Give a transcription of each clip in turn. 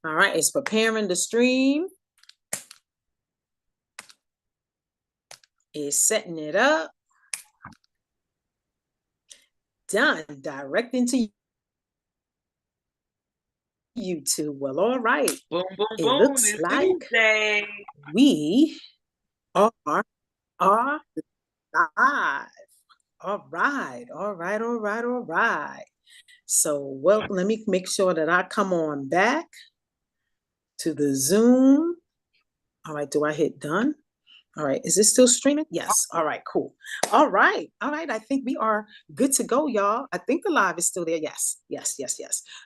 All right, it's preparing the stream. It's setting it up. Done. Direct into YouTube. Well, all right. Boom, boom, It boom. looks It's like Tuesday. we are live. All right. So, well, let me make sure that I come on back to the Zoom. All right, do I hit done? All right, is this still streaming? Yes. All right, cool. All right. I think we are good to go, y'all. I think the live is still there. Yes.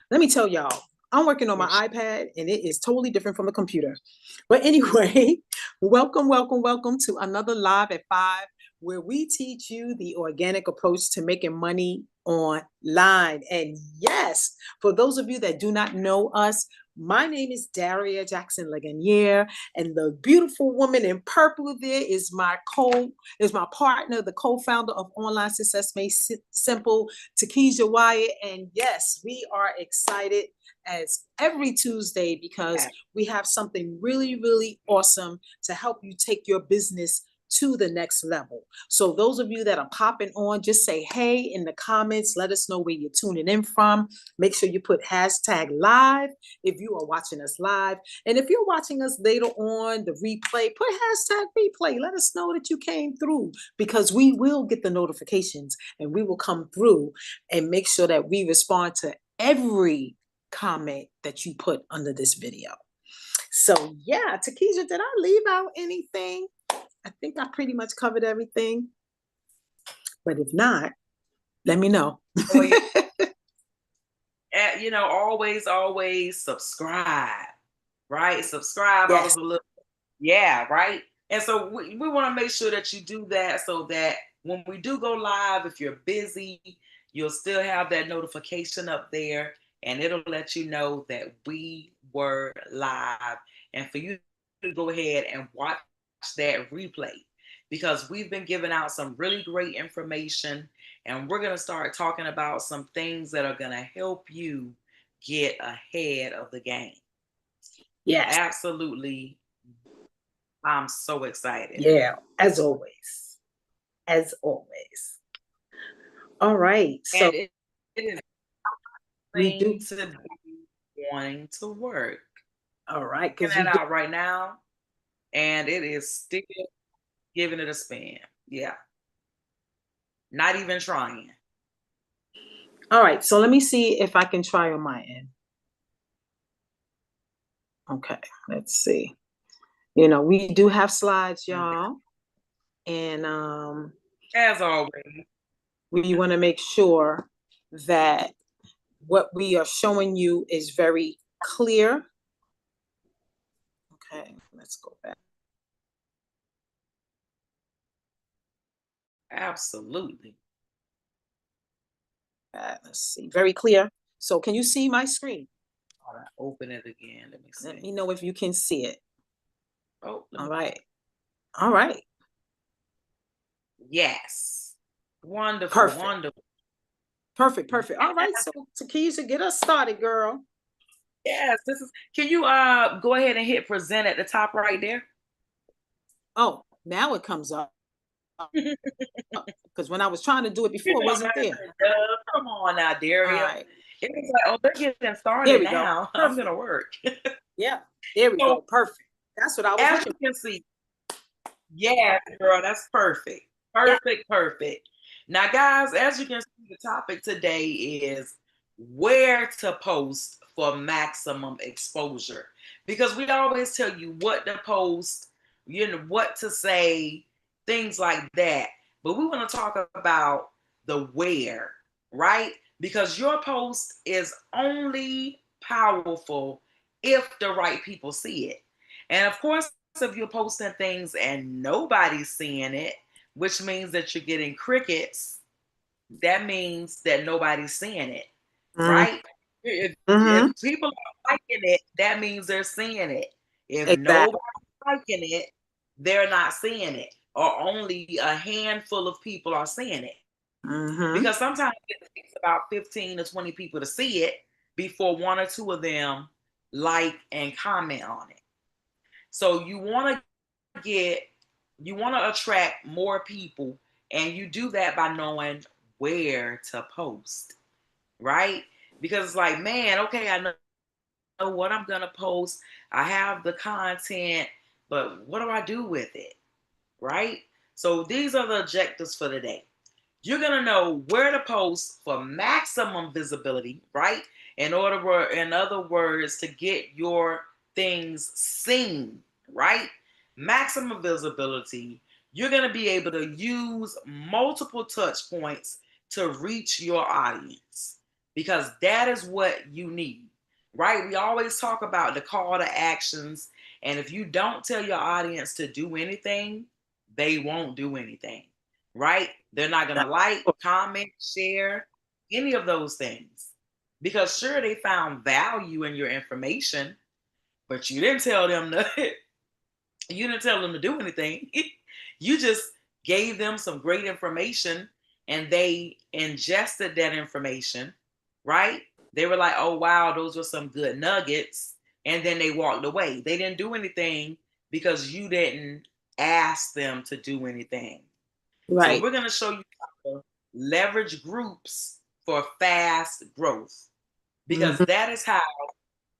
Let me tell y'all, I'm working on my iPad and it is totally different from the computer. But anyway, welcome to another Live at 5, where we teach you the organic approach to making money online. And yes, for those of you that do not know us, my name is Daria Jackson Legonier, and the beautiful woman in purple there is my partner, the co-founder of Online Success Made Simple, Tikeja Wyatt. And yes, we are excited as every Tuesday because we have something really, really awesome to help you take your business to the next level. So those of you that are popping on, just say hey in the comments. Let us know where you're tuning in from. Make sure you put hashtag live if you are watching us live. And if you're watching us later on the replay, put hashtag replay. Let us know that you came through, because we will get the notifications and we will come through and make sure that we respond to every comment that you put under this video. So yeah, Tikeja, did I leave out anything? I think I pretty much covered everything. But if not, let me know. Well, always subscribe, right? Subscribe. Yes. I was a little, right? And so we want to make sure that you do that so that when we do go live, if you're busy, you'll still have that notification up there and it'll let you know that we were live, and for you to go ahead and watch that replay, because we've been giving out some really great information, and we're going to start talking about some things that are going to help you get ahead of the game. Yes. Absolutely. I'm so excited. Yeah, as always. All right. So and it is we do to be wanting to work. All right. Get that out right now. And it is still giving it a spin. Yeah. Not even trying. All right. So let me see if I can try on my end. Okay. Let's see. We do have slides, y'all. And as always, we want to make sure that what we are showing you is very clear. Okay, let's go back. Absolutely. Let's see, very clear. So can you see my screen? All right, open it again. Let me see. Let me know if you can see it. Oh, all right. All right. Yes. Wonderful. Perfect. Wonderful. Perfect. All right. So Tikeja, get us started, girl. Yes, this is. Can you go ahead and hit present at the top right there? Oh, now it comes up. Because when I was trying to do it before, it wasn't there. Come on now, Daria. Right. It was like, oh, they're getting started now. I'm gonna work. Yeah, there we go. Perfect. That's what I was. As you can see. Yeah, girl, that's perfect. Perfect. Now, guys, as you can see, the topic today is where to post for maximum exposure. Because we always tell you what to post, what to say, things like that. But we want to talk about the where, right? Because your post is only powerful if the right people see it. And of course, if you're posting things and nobody's seeing it, which means that you're getting crickets, that means that nobody's seeing it, right? If people are liking it, that means they're seeing it. If nobody's liking it, they're not seeing it, or only a handful of people are seeing it. Because sometimes it takes about 15 to 20 people to see it before one or two of them like, and comment on it. So you want to attract more people, and you do that by knowing where to post, right? Because it's like, man, okay, I know what I'm gonna post. I have the content, but what do I do with it? Right? So these are the objectives for the day. You're gonna know where to post for maximum visibility, right? In other words, to get your things seen, right? Maximum visibility. You're gonna be able to use multiple touch points to reach your audience because that is what you need, right? We always talk about the call to actions, and if you don't tell your audience to do anything, they won't do anything, right? They're not going to like, comment, share, any of those things. Because sure, they found value in your information, but you didn't tell them to, you didn't tell them to do anything. You just gave them some great information and they ingested that information, right? They were like, oh, wow, those were some good nuggets. And then they walked away. They didn't do anything because you didn't ask them to do anything. So Right. we're going to show you how to leverage groups for fast growth because Mm-hmm. that is how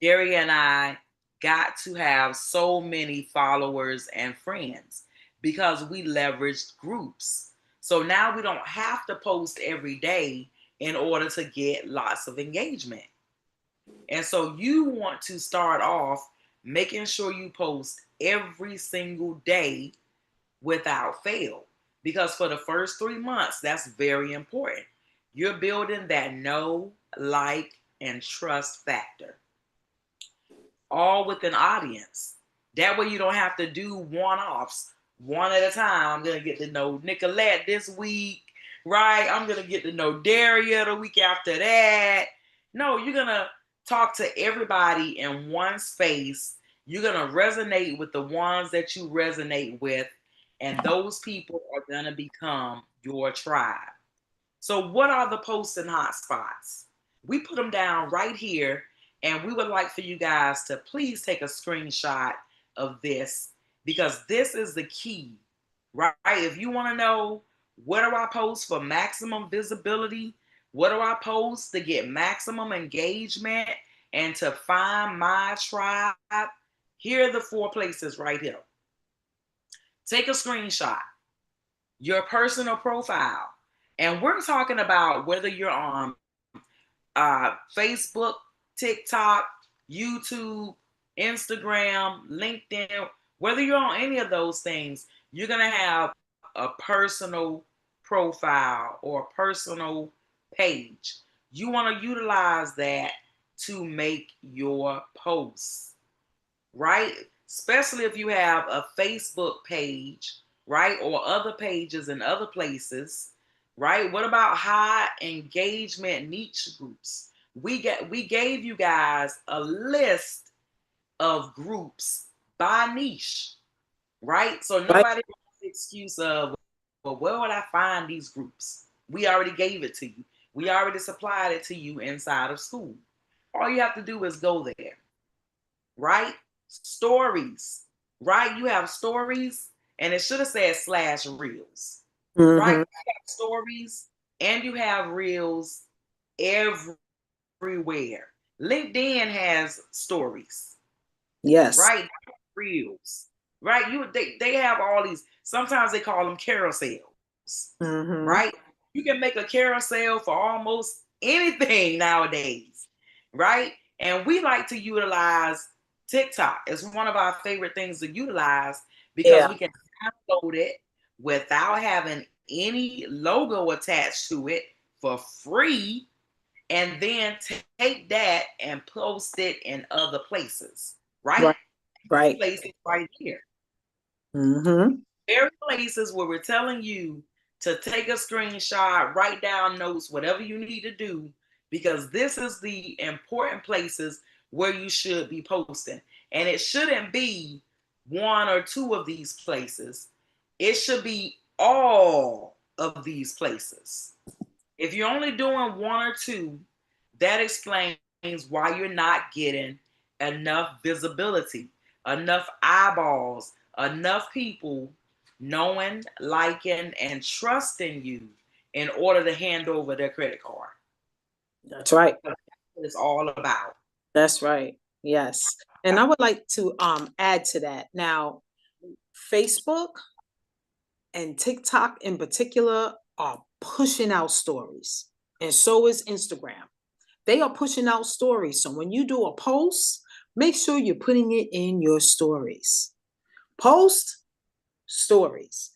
Daria and I got to have so many followers and friends because we leveraged groups. So now we don't have to post every day in order to get lots of engagement. And so you want to start off making sure you post every single day without fail. Because for the first 3 months, that's very important. You're building that know, like, and trust factor, all with an audience. That way you don't have to do one-offs, one at a time. I'm going to get to know Nicolette this week, right? I'm going to get to know Daria the week after that. No, you're going to talk to everybody in one space. You're going to resonate with the ones that you resonate with, and those people are going to become your tribe. So what are the posts and hotspots? We put them down right here, and we would like for you guys to please take a screenshot of this because this is the key, right? If you want to know what do I post for maximum visibility, what do I post to get maximum engagement and to find my tribe, here are the 4 places right here. Take a screenshot, your personal profile. And we're talking about whether you're on Facebook, TikTok, YouTube, Instagram, LinkedIn, whether you're on any of those things, you're going to have a personal profile or a personal page. You want to utilize that to make your posts, right? Especially if you have a Facebook page, right? Or other pages in other places, right? What about high engagement niche groups? We gave you guys a list of groups by niche, right? So Right. nobody has the excuse of, well, where would I find these groups? We already gave it to you. We already supplied it to you inside of school. All you have to do is go there, right? Stories, right? You have stories, and it should have said slash reels, right? You Mm-hmm. have stories and you have reels everywhere. LinkedIn has stories, Yes. right? Reels, right? They have all these. Sometimes they call them carousels, Mm-hmm. right? You can make a carousel for almost anything nowadays, right? And we like to utilize TikTok. It's one of our favorite things to utilize because Yeah. we can download it without having any logo attached to it for free, and then take that and post it in other places, right? Right. Right. Places right here. Mm-hmm. Very places where we're telling you to take a screenshot, write down notes, whatever you need to do, because this is the important places where you should be posting. And it shouldn't be 1 or 2 of these places. It should be all of these places. If you're only doing 1 or 2, that explains why you're not getting enough visibility, enough eyeballs, enough people knowing, liking, and trusting you in order to hand over their credit card. That's right. That's what it's all about. That's right. Yes. And I would like to add to that. Now, Facebook and TikTok in particular are pushing out stories, and so is Instagram. They are pushing out stories. So when you do a post, make sure you're putting it in your stories. Post stories.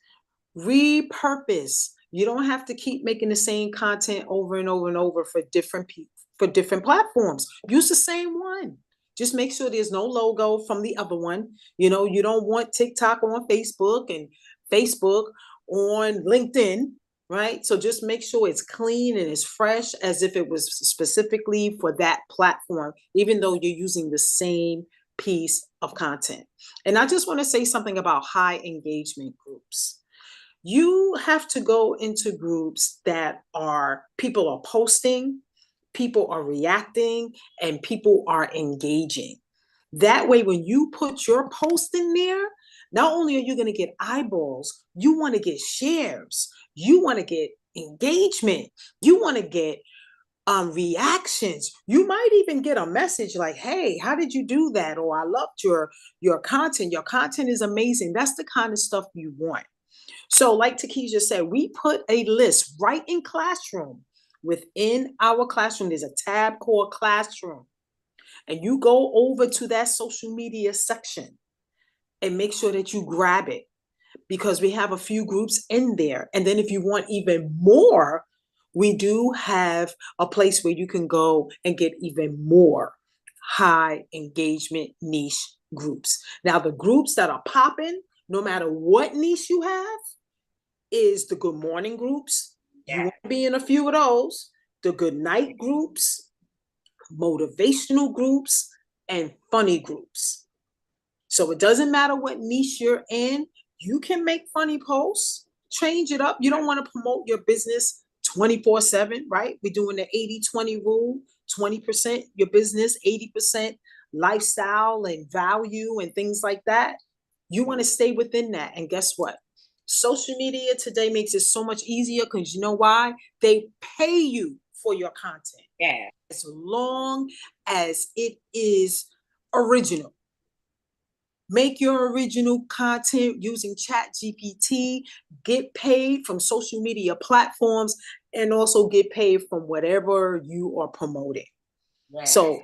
Repurpose. You don't have to keep making the same content over and over and over for different people, for different platforms. Use the same one. Just make sure there's no logo from the other one. You know, you don't want TikTok on Facebook and Facebook on LinkedIn, right? So just make sure it's clean and it's fresh as if it was specifically for that platform, even though you're using the same piece of content. And I just want to say something about high engagement groups. You have to go into groups that are people are posting, people are reacting, and people are engaging. That way, when you put your post in there, not only are you going to get eyeballs, you want to get shares, you want to get engagement, you want to get reactions. You might even get a message like, hey, how did you do that? Or I loved your content. Your content is amazing. That's the kind of stuff you want. So like Tikeja said, we put a list right in Classroom. Within our Classroom, there's a tab called Classroom. And you go over to that social media section and make sure that you grab it, because we have a few groups in there. And then if you want even more, we do have a place where you can go and get even more high engagement niche groups. Now, the groups that are popping, no matter what niche you have, is the good morning groups. You want to be in a few of those. The good night groups, motivational groups, and funny groups. So it doesn't matter what niche you're in. You can make funny posts, change it up. You don't want to promote your business 24/7, right? We're doing the 80-20 rule, 20% your business, 80% lifestyle and value and things like that. You want to stay within that. And guess what? Social media today makes it so much easier, because you know why? They pay you for your content. Yeah. As long as it is original. Make your original content using ChatGPT, get paid from social media platforms, and also get paid from whatever you are promoting. Yeah. So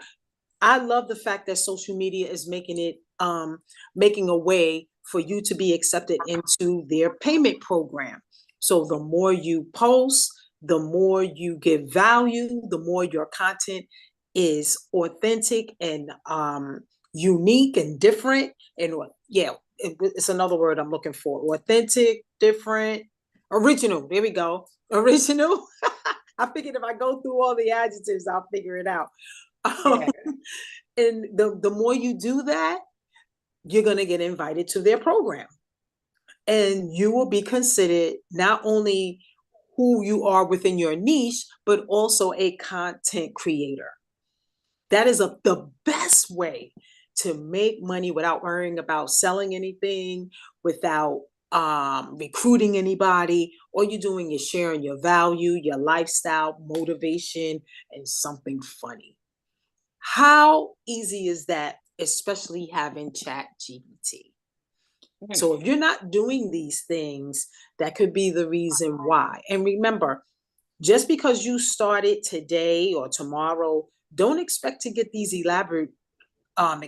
I love the fact that social media is making a way for you to be accepted into their payment program. So the more you post, the more you give value, the more your content is authentic and unique and different. And it's another word I'm looking for: authentic, different, original. There we go. Original. I figured if I go through all the adjectives, I'll figure it out. Yeah. And the more you do that, you're going to get invited to their program. And you will be considered not only who you are within your niche, but also a content creator. That is the best way to make money without worrying about selling anything, without recruiting anybody. All you're doing is sharing your value, your lifestyle, motivation, and something funny. How easy is that, especially having ChatGPT? So if you're not doing these things, that could be the reason why. And remember, just because you started today or tomorrow, don't expect to get these elaborate well,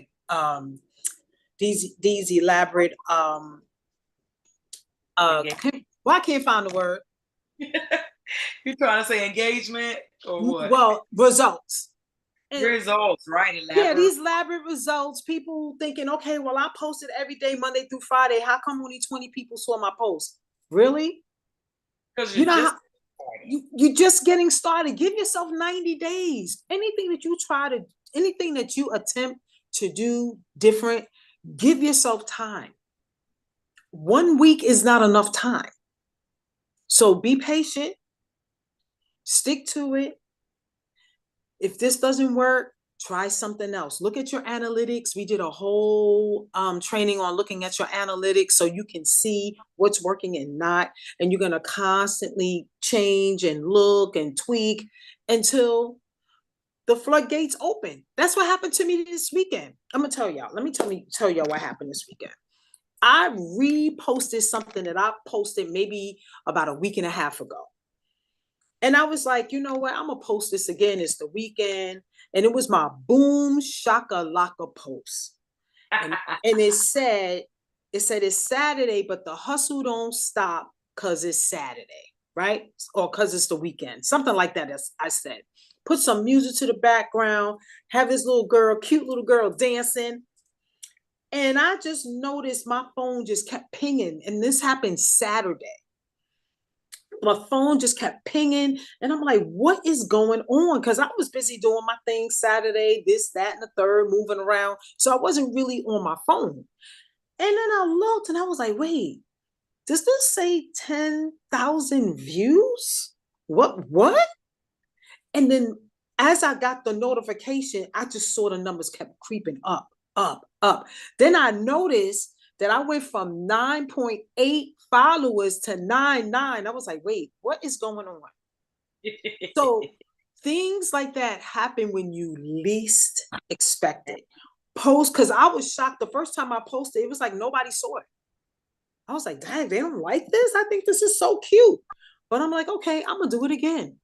I can't find the word. You're trying to say engagement or what? Well, results. Results, right? Yeah, these elaborate results. People thinking, okay, well, I posted every day, Monday through Friday. How come only 20 people saw my post? Really? Because you're just getting started. Give yourself 90 days. Anything that you attempt to do different, give yourself time. 1 week is not enough time. So be patient. Stick to it. If this doesn't work, try something else. Look at your analytics. We did a whole training on looking at your analytics so you can see what's working and not. And you're going to constantly change and look and tweak until the floodgates open. That's what happened to me this weekend. I'm going to tell y'all. Let me tell y'all what happened this weekend. I reposted something that I posted maybe about a week and a half ago. And I was like, you know what? I'm going to post this again. It's the weekend. And it was my boom shaka laka post. And it said it's Saturday, but the hustle don't stop because it's Saturday, right? Or because it's the weekend. Something like that, as I said. Put some music to the background, have this little girl, cute little girl dancing. And I just noticed my phone just kept pinging. And this happened Saturday. My phone just kept pinging. And I'm like, what is going on? Because I was busy doing my thing Saturday, this, that, and the third, moving around. So I wasn't really on my phone. And then I looked and I was like, wait, does this say 10,000 views? What? And then as I got the notification, I just saw the numbers kept creeping up, up, up. Then I noticed that I went from 9.8 followers to 9.9. I was like, wait, what is going on? So things like that happen when you least expect it. Post, because I was shocked the first time I posted, it was like nobody saw it. I was like, dang, they don't like this? I think this is so cute. But I'm like, okay, I'm going to do it again.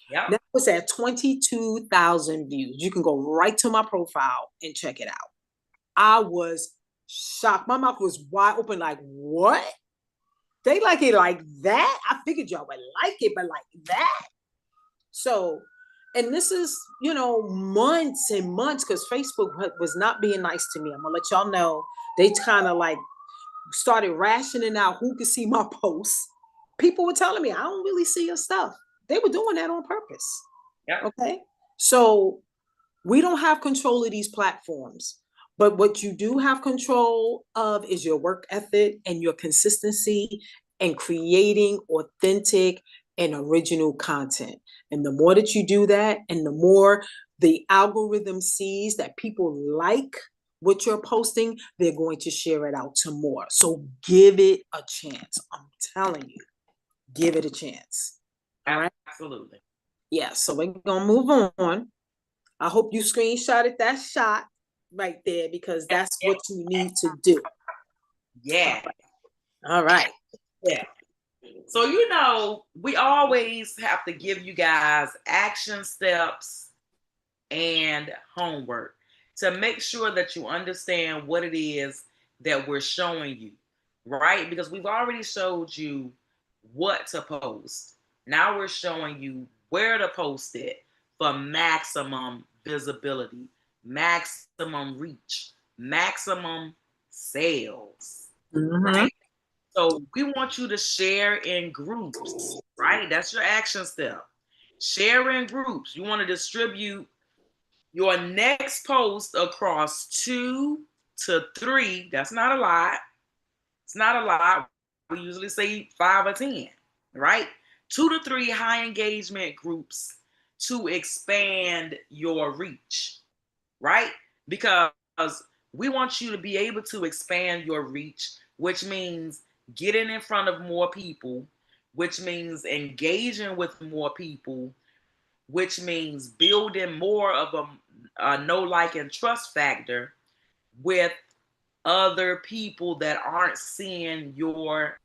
Yeah. That was at 22,000 views. You can go right to my profile and check it out. I was shocked. My mouth was wide open, like, what? They like it like that? I figured y'all would like it, but like that? So, and this is, months and months, because Facebook was not being nice to me. I'm going to let y'all know. They kind of like started rationing out who could see my posts. People were telling me, I don't really see your stuff. They were doing that on purpose. Yeah. Okay. So we don't have control of these platforms, but what you do have control of is your work ethic and your consistency and creating authentic and original content. And the more that you do that, and the more the algorithm sees that people like what you're posting, they're going to share it out to more. So give it a chance. I'm telling you, give it a chance. All right. Absolutely. Yeah. So we're going to move on. I hope you screenshotted that shot right there, because that's what you need to do. Yeah. All right. Yeah. So, we always have to give you guys action steps and homework to make sure that you understand what it is that we're showing you, right? Because we've already showed you what to post. Now we're showing you where to post it for maximum visibility, maximum reach, maximum sales, right? So we want you to share in groups, right? That's your action step. Share in groups. You want to distribute your next post across 2 to 3. That's not a lot. It's not a lot. We usually say 5 or 10, right? 2 to 3 high engagement groups to expand your reach, right? Because we want you to be able to expand your reach, which means getting in front of more people, which means engaging with more people, which means building more of a know, like, and trust factor with other people that aren't seeing your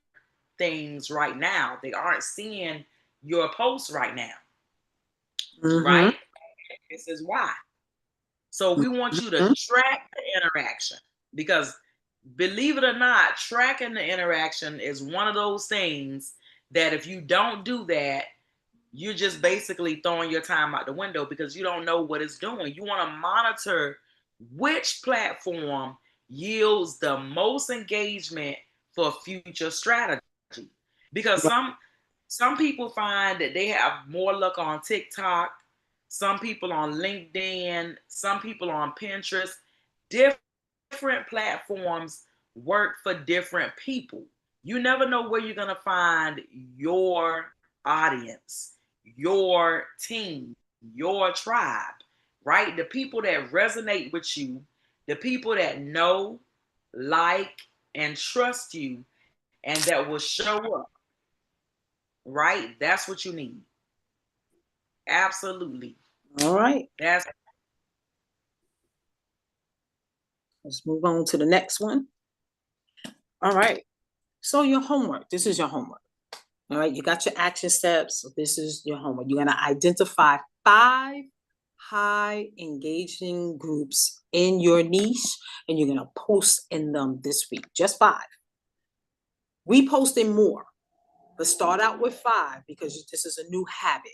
things right now. They aren't seeing your posts right now, right? This is why. So we want you to track the interaction, because believe it or not, tracking the interaction is one of those things that if you don't do that, you're just basically throwing your time out the window, because you don't know what it's doing. You want to monitor which platform yields the most engagement for future strategy. Because some people find that they have more luck on TikTok, some people on LinkedIn, some people on Pinterest. Different platforms work for different people. You never know where you're going to find your audience, your team, your tribe, right? The people that resonate with you, the people that know, like, and trust you, and that will show up, right? That's what you need. Absolutely. All right. That's Let's move on to the next one. All right. So your homework. This is your homework. All right. You got your action steps. So this is your homework. You're going to identify 5 high engaging groups in your niche, and you're going to post in them this week. Just 5. We posting more. Let's start out with 5 because this is a new habit.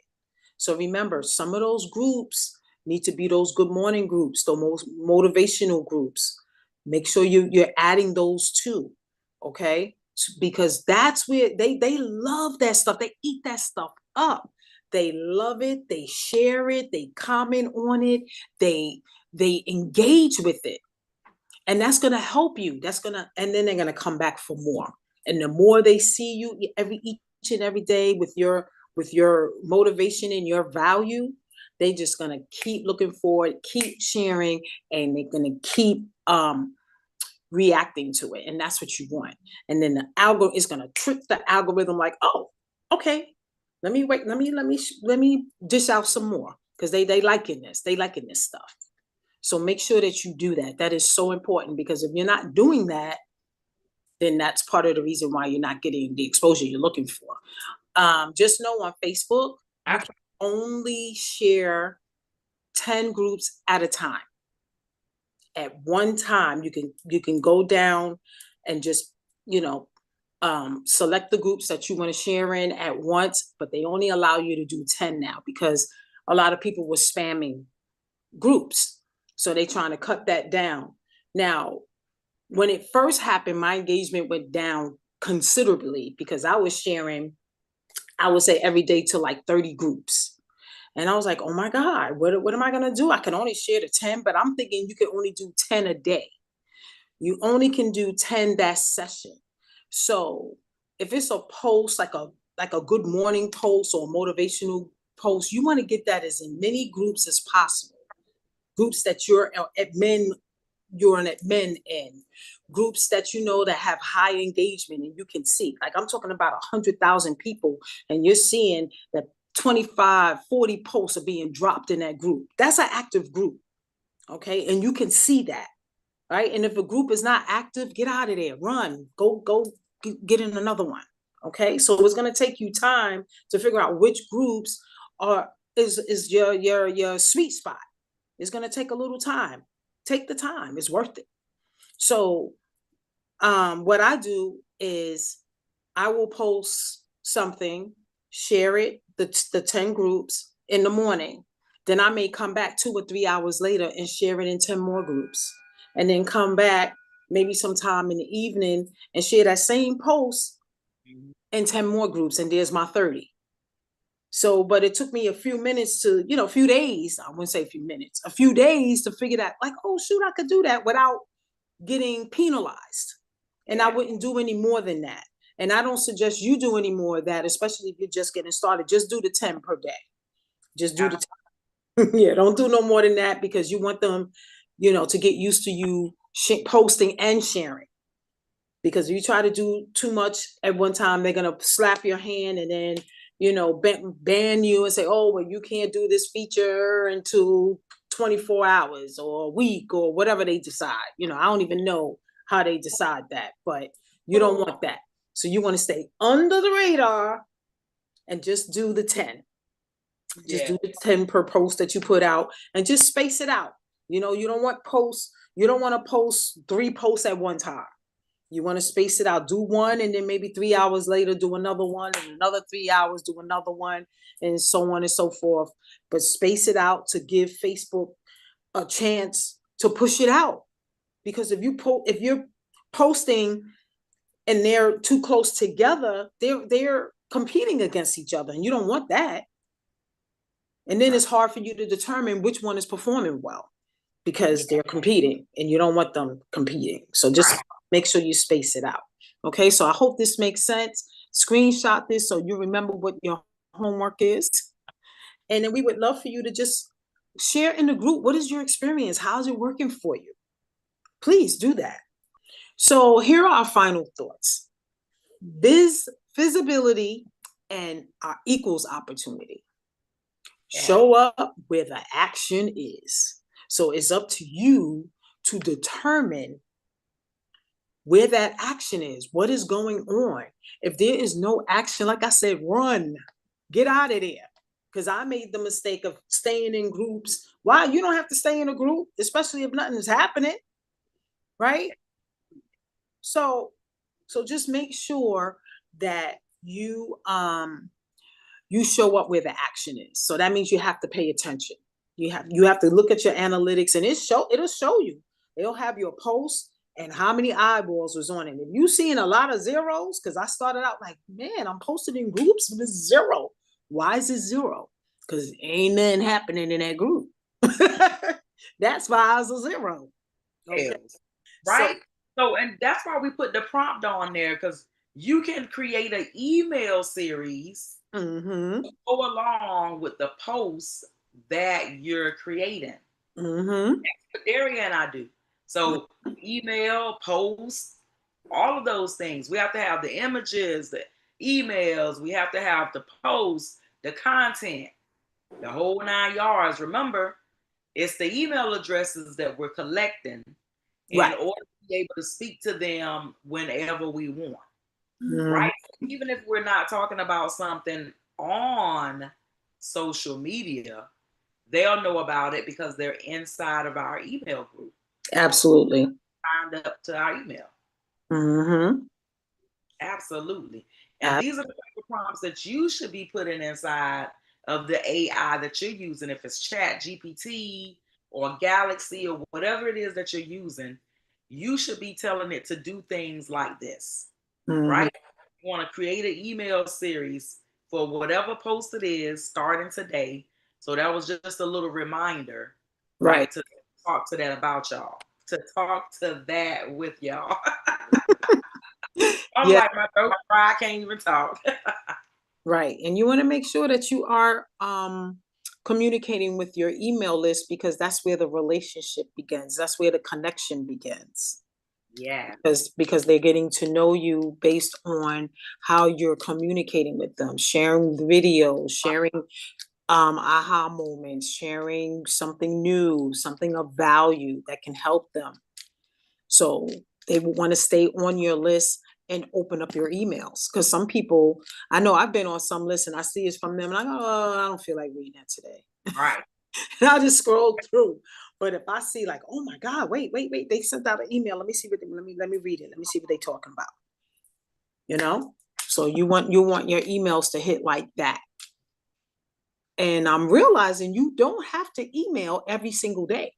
So remember, some of those groups need to be those good morning groups, the most motivational groups. Make sure you're adding those too, okay? Because that's where they love that stuff. They eat that stuff up. They love it. They share it. They comment on it. They engage with it, and that's gonna help you. And then they're gonna come back for more. And the more they see you each and every day with your motivation and your value, they just gonna keep looking forward, keep sharing, and they're gonna keep reacting to it. And that's what you want. And then the algorithm is gonna trick the algorithm like, oh, okay, let me dish out some more because they liking this. They liking this stuff. So make sure that you do that. That is so important because if you're not doing that, then that's part of the reason why you're not getting the exposure you're looking for. Just know on Facebook, you can only share 10 groups at a time. At one time, you can go down and just, select the groups that you want to share in at once, but they only allow you to do 10 now because a lot of people were spamming groups. So they're trying to cut that down. Now, when it first happened, my engagement went down considerably because I was sharing, I would say every day to like 30 groups. And I was like, oh my God, what am I going to do? I can only share to 10, but I'm thinking you can only do 10 a day. You only can do 10 that session. So if it's a post, like a good morning post or a motivational post, you want to get that as in many groups as possible. Groups that you're an admin in, groups that you know that have high engagement and you can see. Like I'm talking about 100,000 people and you're seeing that 25, 40 posts are being dropped in that group. That's an active group, okay? And you can see that, right? And if a group is not active, get out of there, run, go get in another one, okay? So it's gonna take you time to figure out which groups is your sweet spot. It's gonna take a little time. Take the time, it's worth it. So what I do is I will post something, share it, the 10 groups in the morning. Then I may come back 2 or 3 hours later and share it in 10 more groups. And then come back maybe sometime in the evening and share that same post in 10 more groups. And there's my 30. So, but it took me a few minutes to, a few days, I wouldn't say a few minutes, a few days to figure that, like, oh, shoot, I could do that without getting penalized. And I wouldn't do any more than that. And I don't suggest you do any more of that, especially if you're just getting started. Just do the 10 per day. Just do the 10. Yeah, don't do no more than that because you want them, to get used to you posting and sharing. Because if you try to do too much at one time, they're going to slap your hand and then ban you and say, oh, well, you can't do this feature until 24 hours or a week or whatever they decide. I don't even know how they decide that, but you don't want that. So you want to stay under the radar and just do the 10. Just do the 10 per post that you put out and just space it out. You don't want to post 3 posts at one time. You want to space it out. Do one, and then maybe 3 hours later, do another one, and another 3 hours, do another one, and so on and so forth. But space it out to give Facebook a chance to push it out. Because if you're posting and they're too close together, they're competing against each other, and you don't want that. And then it's hard for you to determine which one is performing well because they're competing, and you don't want them competing. So just make sure you space it out. Okay, so I hope this makes sense. Screenshot this so you remember what your homework is. And then we would love for you to just Share in the group. What is your experience? How's it working for you? Please do that. So here are our final thoughts. Visibility and equals opportunity. Show up where the action is. So it's up to you to determine where that action is, what is going on. If there is no action, like I said, run, get out of there. Because I made the mistake of staying in groups. Why? You don't have to stay in a group, especially if nothing is happening, right? So just make sure that you show up where the action is. So that means you have to pay attention. You have to look at your analytics, and it'll show you. It'll have your post and how many eyeballs was on it. If you seeing a lot of zeros, because I started out like, man, I'm posted in groups with zero. Why is it zero? Because ain't nothing happening in that group. That's why I was a zero. Okay. Right. So, and that's why we put the prompt on there, because you can create an email series to go along with the posts that you're creating. That's what Daria and I do. So email, posts, all of those things. We have to have the images, the emails, we have to have the posts, the content, the whole 9 yards. Remember, it's the email addresses that we're collecting in order to be able to speak to them whenever we want. Right? Even if we're not talking about something on social media, they'll know about it because they're inside of our email group. Absolutely. Signed up to our email. Absolutely. And these are the type of prompts that you should be putting inside of the AI that you're using. If it's Chat GPT or Galaxy or whatever it is that you're using, you should be telling it to do things like this, right? You want to create an email series for whatever post it is starting today. So that was just a little reminder, right? To talk to that about y'all, to talk to that with y'all. I'm like, my throat dry, I can't even talk. Right. And you want to make sure that you are communicating with your email list, because that's where the relationship begins. That's where the connection begins. Yeah. Because they're getting to know you based on how you're communicating with them, sharing videos, sharing aha moments, sharing something new, something of value that can help them. So they will want to stay on your list and open up your emails. Because some people, I know I've been on some lists and I see it's from them and I go, oh, I don't feel like reading that today. Right. And I'll just scroll through. But if I see like, oh my God, wait, they sent out an email. Let me see what let me read it. Let me see what they're talking about. You know? So you want your emails to hit like that. And I'm realizing you don't have to email every single day.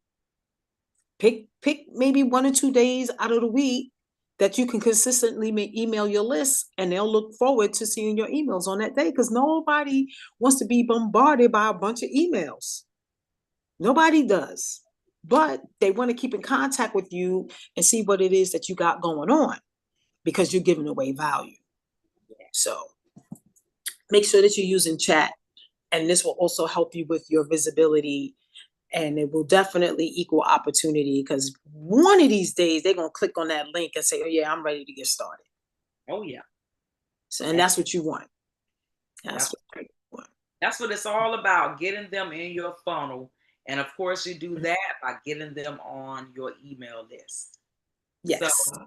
Pick maybe 1 or 2 days out of the week that you can consistently email your list, and they'll look forward to seeing your emails on that day, because nobody wants to be bombarded by a bunch of emails. Nobody does. But they want to keep in contact with you and see what it is that you got going on, because you're giving away value. So make sure that you're using chat, and this will also help you with your visibility. And it will definitely equal opportunity, because one of these days they're going to click on that link and say, oh yeah, I'm ready to get started. Oh yeah. So, and that's what you want. That's what you want. That's what it's all about, getting them in your funnel. And of course you do that by getting them on your email list. Yes. So,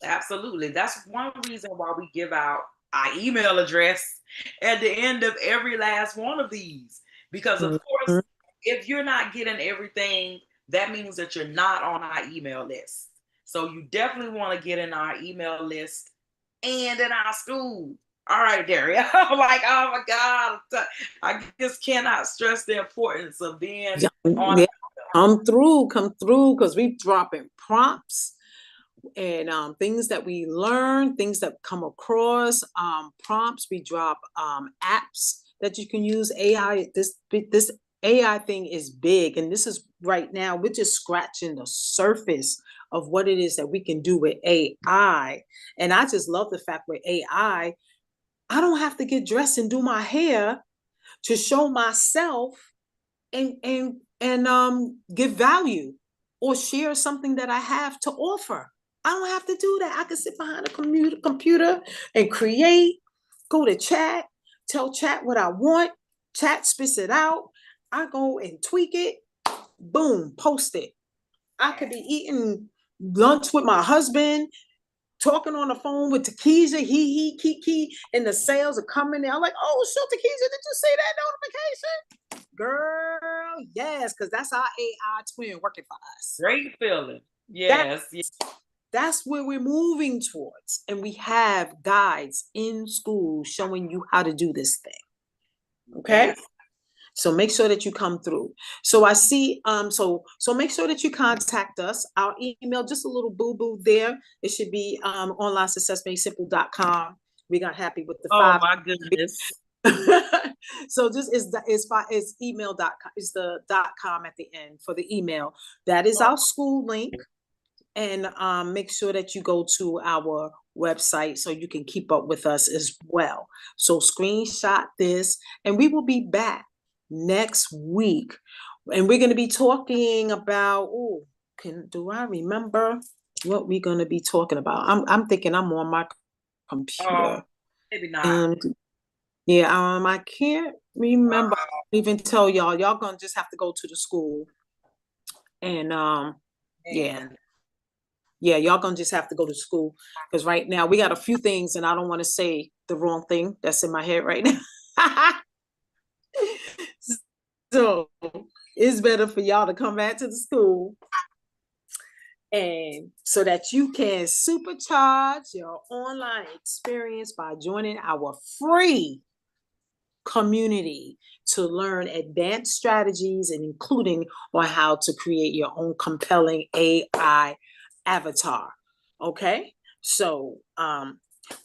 absolutely. That's one reason why we give out our email address at the end of every last one of these. Because of course, if you're not getting everything, that means that you're not on our email list. So you definitely want to get in our email list and in our school. All right, Daria. I'm like, oh my God. I just cannot stress the importance of being on. Come through, because we dropping prompts and things that we learn, things that come across, prompts. We drop apps that you can use. AI, this AI thing is big, and this is right now, we're just scratching the surface of what it is that we can do with AI. And I just love the fact with AI, I don't have to get dressed and do my hair to show myself and give value or share something that I have to offer. I don't have to do that. I can sit behind a computer and create, go to chat, tell chat what I want, chat spits it out. I go and tweak it, boom, post it. I could be eating lunch with my husband, talking on the phone with Tikeja, he, Kiki, and the sales are coming in. I'm like, oh, shoot, Tikeja, did you see that notification? Girl, yes, because that's our AI twin working for us. Great feeling. Yes. That's where we're moving towards. And we have guides in school showing you how to do this thing. Okay. Yes. So make sure that you come through. So I see, so make sure that you contact us. Our email, just a little boo-boo there. It should be onlinesuccessmadesimple.com. We got happy with the 5. Oh my goodness. So this is email.com. It's the .com at the end for the email. That is our school link. And make sure that you go to our website so you can keep up with us as well. So screenshot this, and we will be back next week. And we're going to be talking about, do I remember what we're going to be talking about? I'm thinking I'm on my computer. Maybe not. And yeah, I can't remember. Even tell y'all gonna just have to go to the school. And yeah, y'all gonna just have to go to school, because right now we got a few things and I don't want to say the wrong thing that's in my head right now. So it's better for y'all to come back to the school, and so that you can supercharge your online experience by joining our free community to learn advanced strategies, and including on how to create your own compelling AI avatar. Okay, so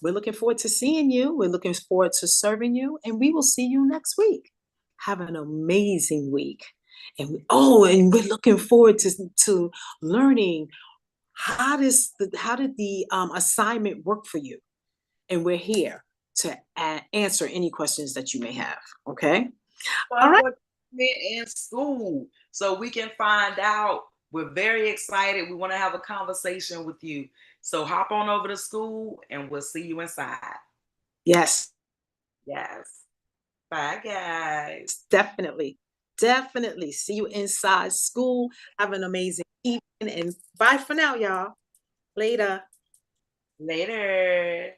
we're looking forward to seeing you. We're looking forward to serving you, and we will see you next week. Have an amazing week. And we're looking forward to learning how did the assignment work for you. And we're here to answer any questions that you may have. Okay. All right. In school, so we can find out. We're very excited. We want to have a conversation with you. So hop on over to school and we'll see you inside. Yes. Yes. Bye, guys. Definitely. Definitely. See you inside school. Have an amazing evening, and bye for now, y'all. Later. Later.